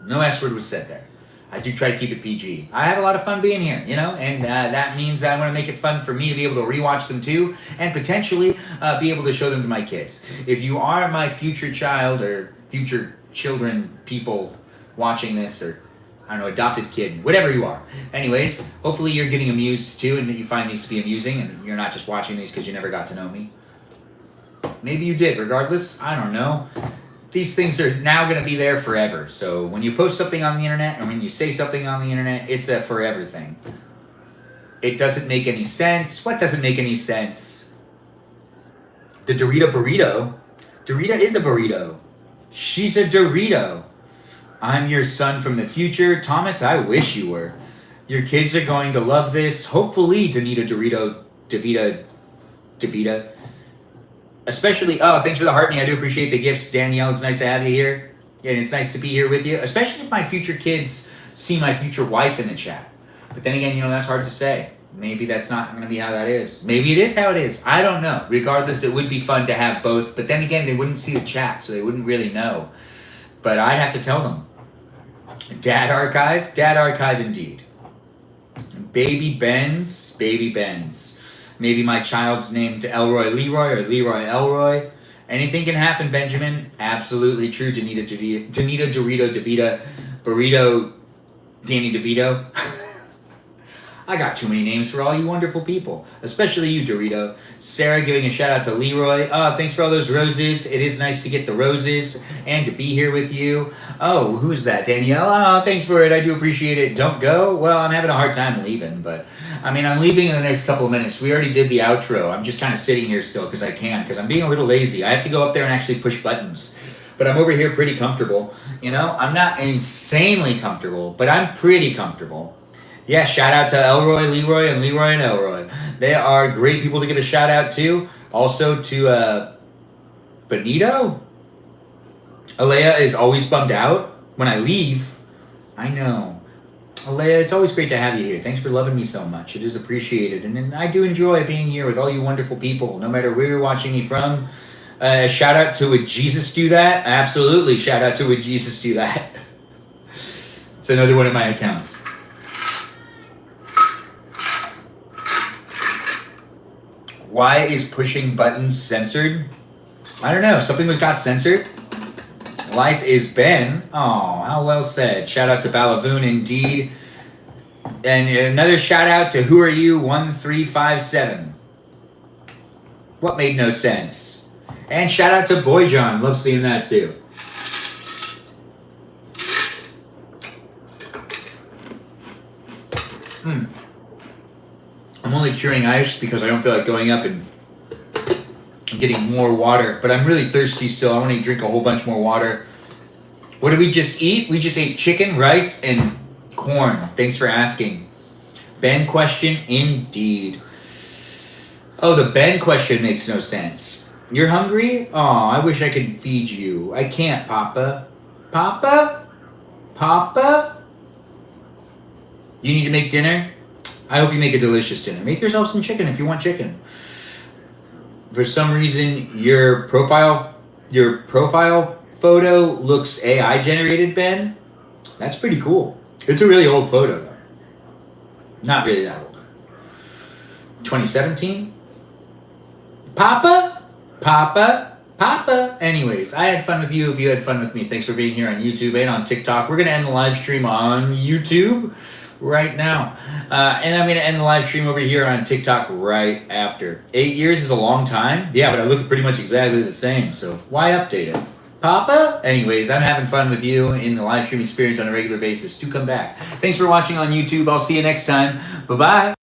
[SPEAKER 1] No S word was said there. I do try to keep it PG. I have a lot of fun being here, you know, and that means I want to make it fun for me to be able to rewatch them too, and potentially be able to show them to my kids. If you are my future child or future children, people watching this, or I don't know, adopted kid, whatever you are. Anyways, hopefully you're getting amused too, and that you find these to be amusing, and you're not just watching these because you never got to know me. Maybe you did. Regardless, I don't know. These things are now going to be there forever. So when you post something on the internet, or when you say something on the internet, it's a forever thing. It doesn't make any sense. What doesn't make any sense? The Dorito burrito? Dorita is a burrito. She's a Dorito. I'm your son from the future. Thomas, I wish you were. Your kids are going to love this. Hopefully, Danita, Dorito, Davita. Especially, thanks for the heart me. I do appreciate the gifts, Danielle. It's nice to have you here. And it's nice to be here with you. Especially if my future kids see my future wife in the chat. But then again, you know, that's hard to say. Maybe that's not going to be how that is. Maybe it is how it is. I don't know. Regardless, it would be fun to have both. But then again, they wouldn't see the chat, so they wouldn't really know. But I'd have to tell them. Dad archive? Dad archive indeed. Baby Benz? Baby Benz. Maybe my child's named Elroy Leroy or Leroy Elroy. Anything can happen, Benjamin. Absolutely true. Danita Dorito DeVita Burrito Danny DeVito. I got too many names for all you wonderful people, especially you, Dorito. Sarah giving a shout out to Leroy. Thanks for all those roses. It is nice to get the roses and to be here with you. Oh, who is that? Danielle? Thanks for it. I do appreciate it. Don't go? Well, I'm having a hard time leaving, but I mean, I'm leaving in the next couple of minutes. We already did the outro. I'm just kind of sitting here still because I'm being a little lazy. I have to go up there and actually push buttons. But I'm over here pretty comfortable. You know, I'm not insanely comfortable, but I'm pretty comfortable. Yeah, shout out to Elroy, Leroy, and Leroy and Elroy. They are great people to give a shout out to. Also to Benito. Alea is always bummed out when I leave. I know. Alea, it's always great to have you here. Thanks for loving me so much. It is appreciated. And I do enjoy being here with all you wonderful people, no matter where you're watching me from. Shout out to Would Jesus Do That? Absolutely, shout out to Would Jesus Do That? It's another one of my accounts. Why is pushing buttons censored? I don't know. Something that got censored. Life is Ben. Oh, how well said. Shout out to Balavoon indeed. And another shout out to Who Are You 1357. What made no sense? And shout out to Boy John. Love seeing that too. I'm only cheering ice because I don't feel like going up and getting more water. But I'm really thirsty still. I want to drink a whole bunch more water. What did we just eat? We just ate chicken, rice, and corn. Thanks for asking. Ben question indeed. Oh, the Ben question makes no sense. You're hungry? Oh, I wish I could feed you. I can't, Papa. Papa? Papa? You need to make dinner? I hope you make a delicious dinner. Make yourself some chicken if you want chicken. For some reason, your profile photo looks AI generated, Ben. That's pretty cool. It's a really old photo, though. Not really that old. 2017? Papa? Papa? Papa? Anyways, I had fun with you if you had fun with me. Thanks for being here on YouTube and on TikTok. We're going to end the live stream on YouTube right now. And I'm going to end the live stream over here on TikTok right after. 8 years is a long time. Yeah, but I look pretty much exactly the same. So why update it? Papa? Anyways, I'm having fun with you in the live stream experience on a regular basis. Do come back. Thanks for watching on YouTube. I'll see you next time. Bye-bye.